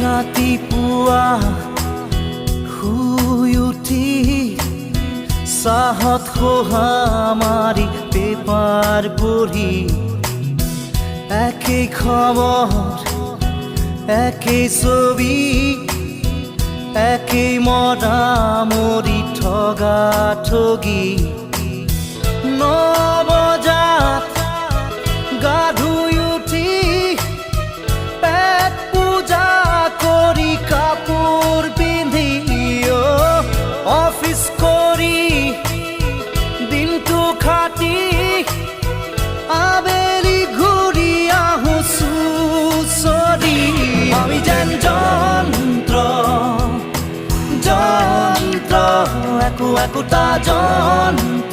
ৰাতিপুৱা শুই উঠি চাহত খোহা মাৰি পেপাৰ পঢ়ি একেই খবৰ একেই ছবি একেই মৰামৰি ঠগা ঠগি 9 বজাত গা ধুই উঠি পেট পূজা কৰি কাপোৰ পিন্ধি অফিচ কৰি দিনটো খাটি আবেলি ঘূৰি আহোঁ চুচৰি আমি যেন যন্ত্ৰ একো একোটা যন্ত্ৰ